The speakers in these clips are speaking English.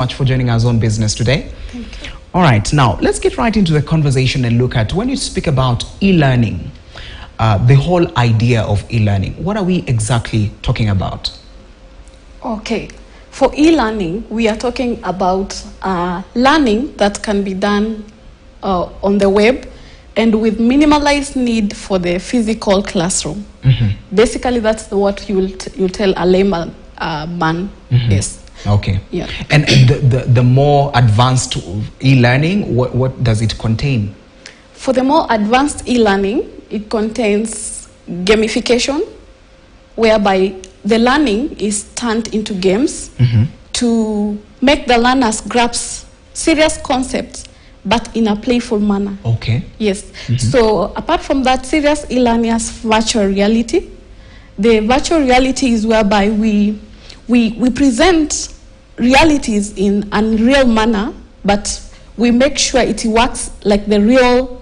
Much for joining us on Business today. Thank you. All right, now let's get right into the conversation and look at when you speak about e-learning, the whole idea of e-learning. What are we exactly talking about? Okay, for e-learning, we are talking about learning that can be done on the web and with minimalized need for the physical classroom. Mm-hmm. Basically, that's what you'll tell a layman man. Mm-hmm. Yes. Okay. Yeah. And the more advanced e-learning, what does it contain? For the more advanced e-learning, it contains gamification, whereby the learning is turned into games mm-hmm. to make the learners grasp serious concepts, but in a playful manner. Okay. Yes. Mm-hmm. So apart from that, serious e-learning has virtual reality. The virtual reality is whereby we present realities in a real manner, but we make sure it works like the real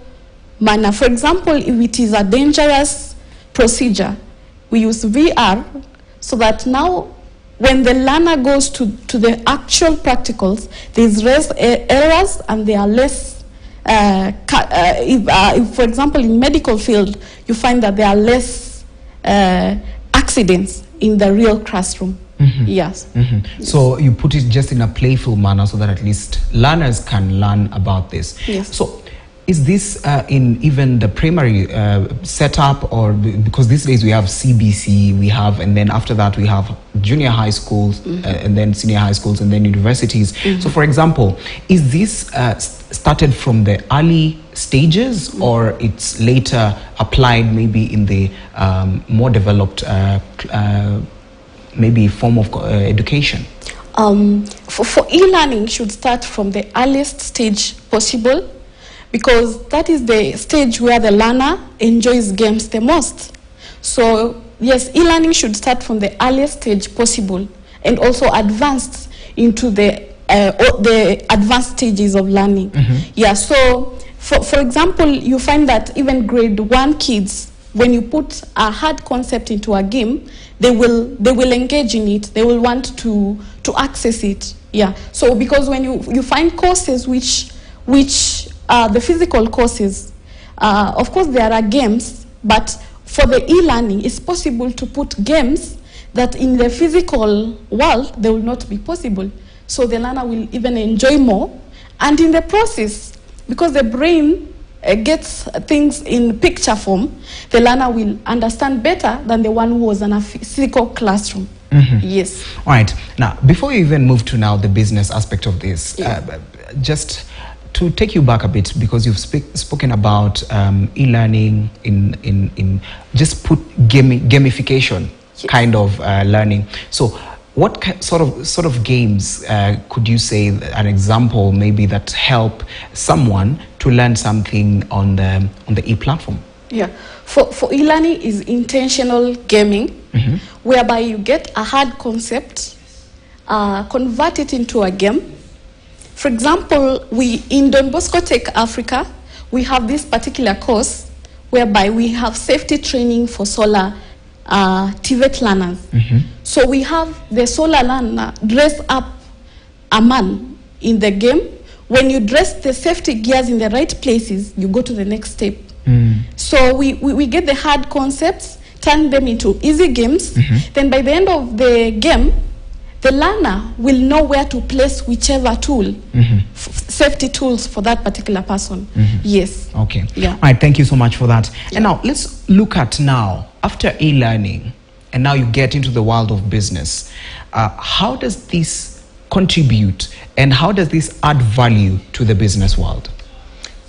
manner. For example, if it is a dangerous procedure, we use VR so that now when the learner goes to the actual practicals, there's less errors and there are less, if, for example, in medical field, you find that there are less accidents in the real classroom. Mm-hmm. Yes. Mm-hmm. Yes. So you put it just in a playful manner so that at least learners can learn about this. Yes. So is this in even the primary setup, or because these days we have CBC, we have, and then after that we have junior high schools, mm-hmm. And then senior high schools, and then universities. Mm-hmm. So for example, is this started from the early stages, mm-hmm. or it's later applied maybe in the more developed maybe form of education? For e-learning should start from the earliest stage possible, because that is the stage where the learner enjoys games the most. So yes, e-learning should start from the earliest stage possible and also advanced into the advanced stages of learning. Mm-hmm. Yeah, so for example, you find that even grade 1 kids, when you put a hard concept into a game, they will engage in it. They will want to access it. Yeah. So because when you find courses which the physical courses, of course there are games, but for the e-learning, it's possible to put games that in the physical world they will not be possible. So the learner will even enjoy more, and in the process, because the brain gets things in picture form, the learner will understand better than the one who was in a physical classroom. Mm-hmm. Yes. All right. Now, before you even move to now the business aspect of this, yes. Just to take you back a bit, because you've spoken about e-learning in just put gamification, yes. Kind of learning. So what sort of games could you say an example maybe that help someone to learn something on the e-platform? Yeah, for e-learning is intentional gaming, mm-hmm. whereby you get a hard concept, convert it into a game. For example, we in Don Bosco Tech Africa, we have this particular course whereby we have safety training for solar TVET learners. Mm-hmm. So we have the solar learner dress up a man in the game. When you dress the safety gears in the right places, you go to the next step. Mm. So we get the hard concepts, turn them into easy games. Mm-hmm. Then by the end of the game, the learner will know where to place whichever tool, mm-hmm. Safety tools for that particular person. Mm-hmm. Yes. Okay. Yeah. All right. Thank you so much for that. Yeah. And now let's look at now, after e-learning, and now you get into the world of business. How does this contribute, and how does this add value to the business world?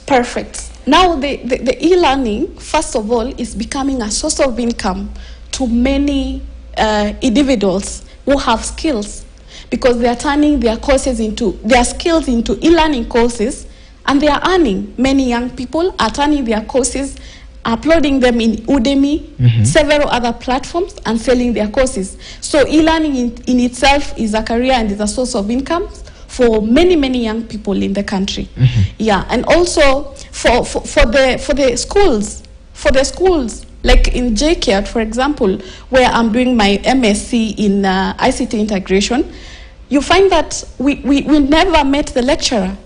Perfect. Now the e-learning, first of all, is becoming a source of income to many individuals who have skills, because they are turning their skills into e-learning courses, and they are earning. Many young people are turning their courses, uploading them in Udemy, mm-hmm. several other platforms, and selling their courses. So e-learning in itself is a career and is a source of income for many young people in the country. Mm-hmm. Yeah, and also for the schools, like in JKT, for example, where I'm doing my MSc in ICT integration, you find that we never met the lecturer.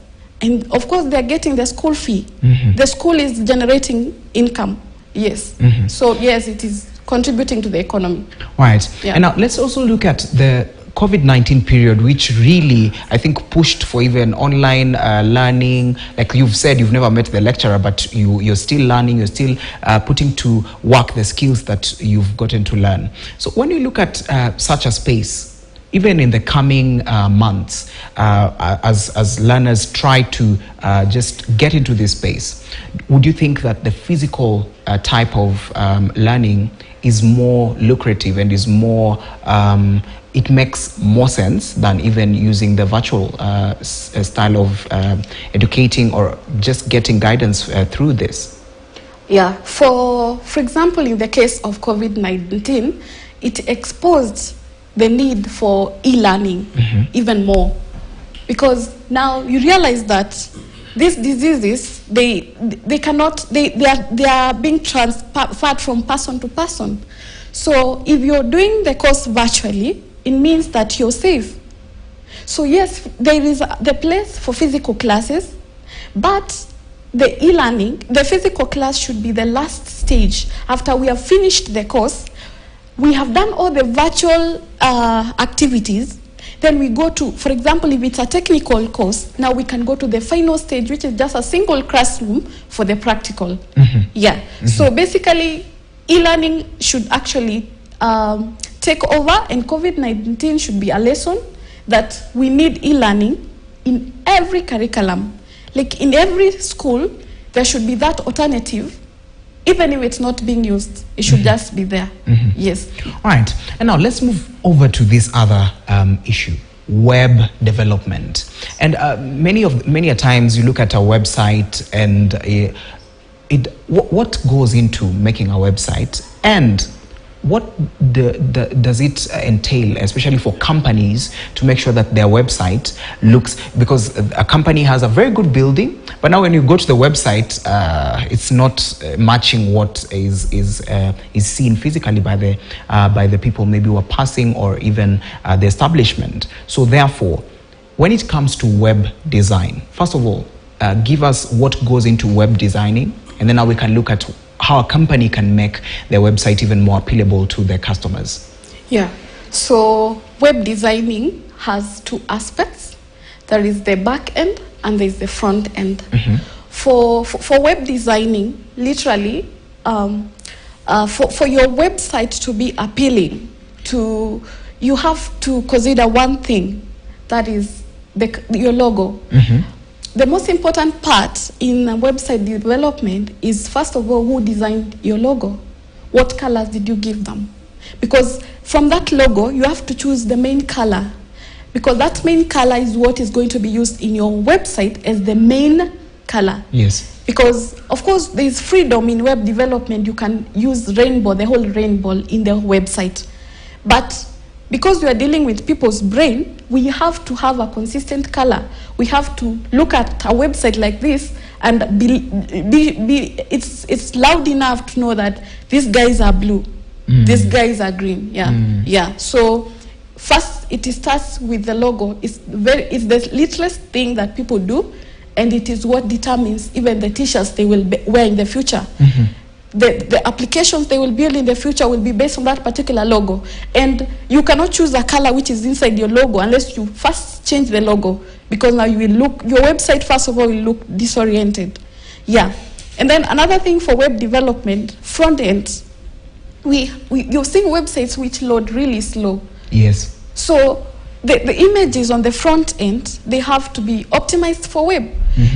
And of course, they're getting the school fee. The school is generating income. Yes. So yes, it is contributing to the economy. Right. And now let's also look at the COVID-19 period, which really, I think, pushed for even online learning. Like you've said, you've never met the lecturer, but you're still learning, you're still putting to work the skills that you've gotten to learn. So when you look at such a space, even in the coming months, as learners try to just get into this space, would you think that the physical type of learning is more lucrative and is more, it makes more sense than even using the virtual style of educating or just getting guidance through this? Yeah, for example, in the case of COVID-19, it exposed the need for e-learning even more, because now you realize that these diseases, they are being transferred from person to person. So if you're doing the course virtually, it means that you're safe. So yes, there is the place for physical classes, but the e-learning, the physical class should be the last stage. After we have finished the course, we have done all the virtual activities, then we go to, for example, if it's a technical course, now we can go to the final stage, which is just a single classroom for the practical. So basically, e-learning should actually take over, and COVID-19 should be a lesson that we need e-learning in every curriculum. Like in every school, there should be that alternative. Even if it's not being used, it should just be there. Yes. All right. And now let's move over to this other issue, web development. And many a times you look at a website and what goes into making a website, and what does it entail, especially for companies, to make sure that their website looks, because a company has a very good building, but now when you go to the website, it's not matching what is seen physically by the people maybe who are passing, or even the establishment. So therefore, when it comes to web design, first of all, give us what goes into web designing, and then now we can look at how a company can make their website even more appealable to their customers. Yeah, so web designing has two aspects. There is the back end and there is the front end. For web designing, literally, for your website to be appealing, you have to consider one thing, that is your logo. The most important part in website development is, first of all, who designed your logo? What colors did you give them? Because from that logo, you have to choose the main color, because that main color is what is going to be used in your website as the main color. Yes. Because, of course, there is freedom in web development. You can use rainbow, the whole rainbow in the website. But because we are dealing with people's brain, we have to have a consistent color. We have to look at a website like this and it's loud enough to know that these guys are blue, these guys are green. Yeah. So first, it starts with the logo. It's the littlest thing that people do, and it is what determines even the t-shirts they will wear in the future. The applications they will build in the future will be based on that particular logo. And you cannot choose a color which is inside your logo unless you first change the logo, because now you will look, your website first of all will look disoriented. Yeah. And then another thing for web development, front end, you're seeing websites which load really slow. Yes. So the images on the front end, they have to be optimized for web,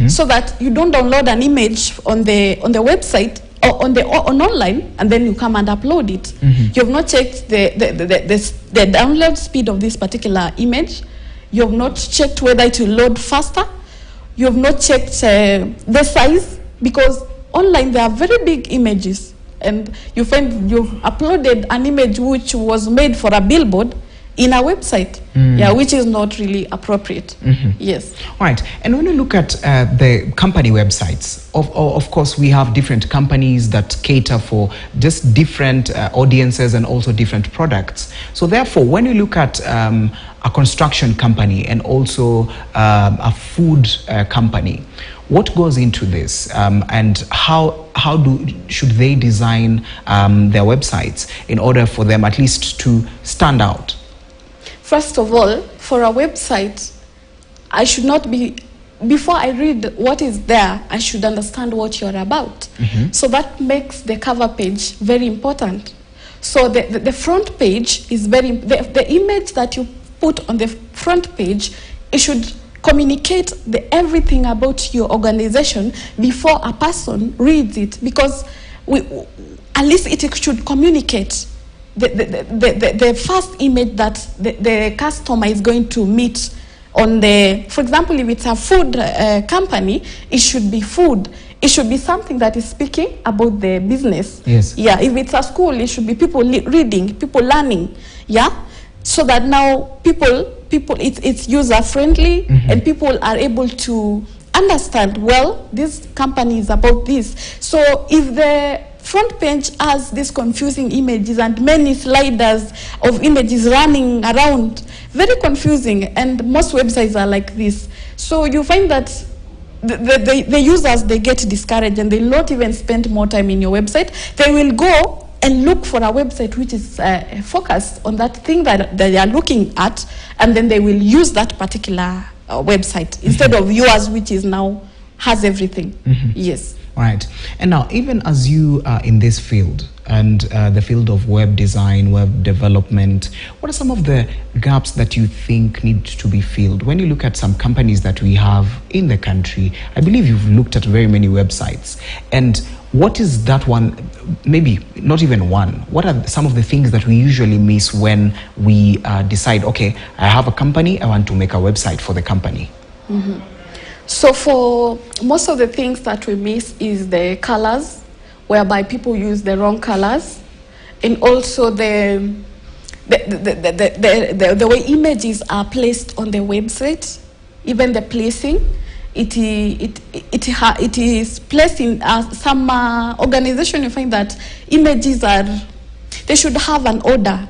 so that you don't download an image on the website or on online, and then you come and upload it. You have not checked the download speed of this particular image. You have not checked whether it will load faster. You have not checked the size, because online there are very big images, and you find you've uploaded an image which was made for a billboard. in a website, yeah, which is not really appropriate. Yes. All right. And when you look at the company websites, of course, we have different companies that cater for just different audiences and also different products. So therefore, when you look at a construction company and also a food company, what goes into this, and how should they design their websites in order for them at least to stand out? First of all, for a website, I should not be, before I read what is there, I should understand what you're about. So that makes the cover page very important. So the front page is the image that you put on the front page, it should communicate everything about your organization before a person reads it, because at least it should communicate the first image that the customer is going to meet on the, for example, if it's a food company, it should be food. It should be something that is speaking about the business. Yes. Yeah. If it's a school, it should be people reading, people learning. Yeah. So that now it's user friendly, and people are able to understand, well, this company is about this. So if the front page has these confusing images and many sliders of images running around, very confusing, and most websites are like this. So you find that the users, they get discouraged and they will not even spend more time in your website. They will go and look for a website which is focused on that thing that they are looking at, and then they will use that particular website instead of yours, which is now has everything. Yes. Right. And now, even as you are in this field and the field of web design, web development, what are some of the gaps that you think need to be filled? When you look at some companies that we have in the country, I believe you've looked at very many websites. And what is that one, maybe not even one, what are some of the things that we usually miss when we decide, okay, I have a company, I want to make a website for the company? So for most of the things that we miss is the colors, whereby people use the wrong colors, and also the way images are placed on the website, even the placing. It is placed in some organization. You find that images they should have an order.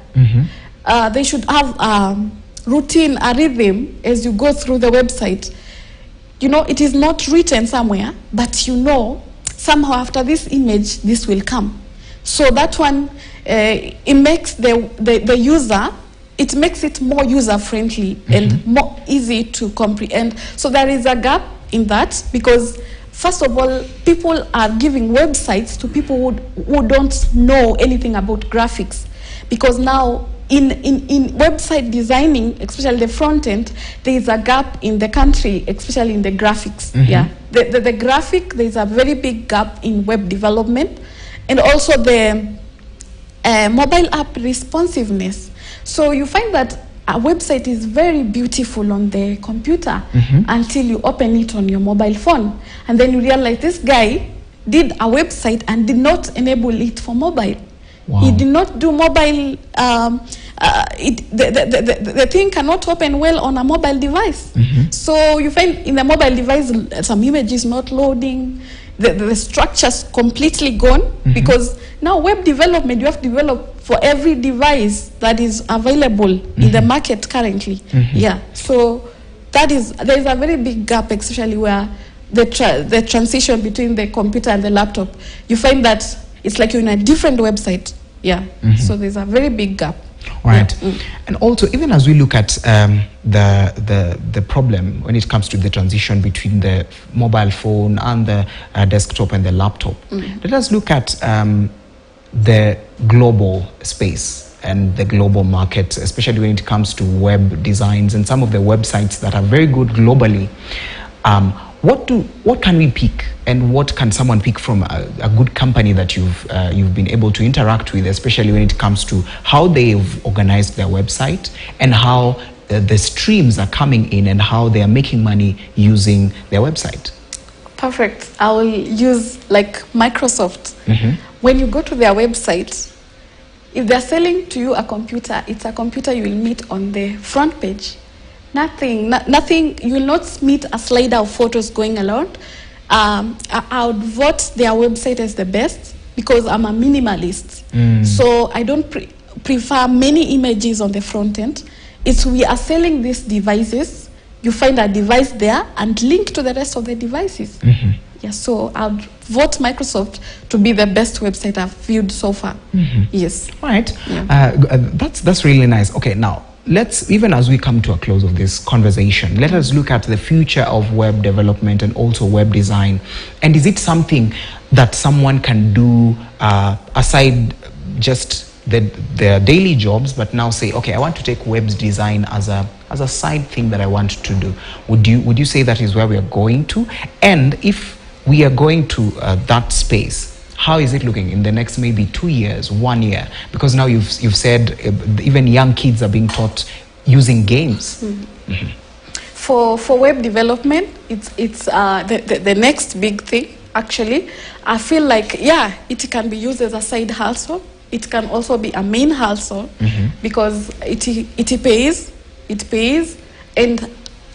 They should have a routine, a rhythm as you go through the website. You know, it is not written somewhere, but you know, somehow after this image, this will come. So that one, it makes the user, it makes it more user-friendly and more easy to comprehend. So there is a gap in that, because first of all, people are giving websites to people who don't know anything about graphics. Because now, in website designing, especially the front end, there is a gap in the country, especially in the graphics. Yeah, the graphic, there is a very big gap in web development, and also the mobile app responsiveness. So you find that a website is very beautiful on the computer until you open it on your mobile phone, and then you realize this guy did a website and did not enable it for mobile. Wow. He did not do mobile. The thing cannot open well on a mobile device. So you find in the mobile device some images not loading, the structure's completely gone, because now web development, you have to develop for every device that is available in the market currently. Yeah, so there is a very big gap, especially where the transition between the computer and the laptop. You find that it's like you're in a different website. Yeah, so there's a very big gap. Right. And also, even as we look at the problem when it comes to the transition between the mobile phone and the desktop and the laptop, let us look at the global space and the global market, especially when it comes to web designs and some of the websites that are very good globally. What can we pick, and what can someone pick from a good company that you've been able to interact with, especially when it comes to how they've organized their website and how the streams are coming in and how they are making money using their website? Perfect. I will use like Microsoft. When you go to their website, If they're selling to you a computer, it's a computer you will meet on the front page. Nothing, you will not meet a slider of photos going around. I would vote their website as the best because I'm a minimalist. So I don't prefer many images on the front end. It's we are selling these devices, you find a device there and link to the rest of the devices. Yeah, so I'd vote Microsoft to be the best website I've viewed so far. Yes. Right. Yeah. That's really nice. Okay, now let's, even as we come to a close of this conversation, let us look at the future of web development and also web design. And is it something that someone can do aside just their daily jobs, but now say, okay, I want to take web design as a side thing that I want to do? Would you say that is where we are going to? And if we are going to that space, how is it looking in the next maybe 2 years, 1 year? Because now you've said even young kids are being taught using games. For web development, it's the next big thing. Actually, I feel like, yeah, it can be used as a side hustle. It can also be a main hustle because it pays. And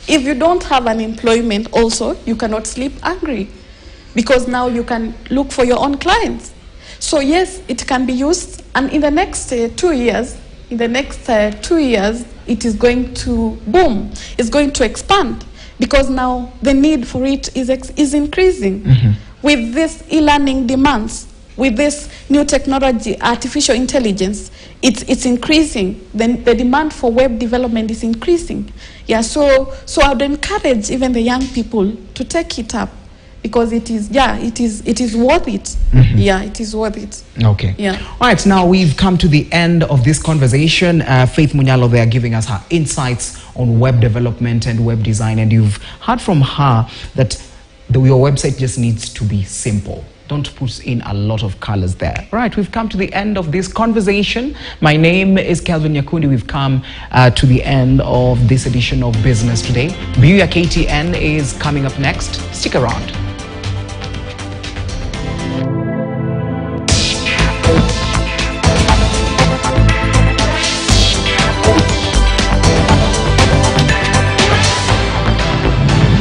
if you don't have an employment also, you cannot sleep angry because now you can look for your own clients. So yes, it can be used, and in the next 2 years, it is going to boom. It's going to expand because now the need for it is increasing. With this e-learning demands, with this new technology, artificial intelligence, it's increasing. Then the demand for web development is increasing. Yeah, so I would encourage even the young people to take it up because it is worth it. Yeah, it is worth it. Okay. Yeah. All right, now we've come to the end of this conversation. Faith Munyalo there giving us her insights on web development and web design, and you've heard from her that your website just needs to be simple. Don't put in a lot of colors there. All right, we've come to the end of this conversation. My name is Kelvin Nyakundi. We've come to the end of this edition of Business Today. Buya KTN is coming up next. Stick around.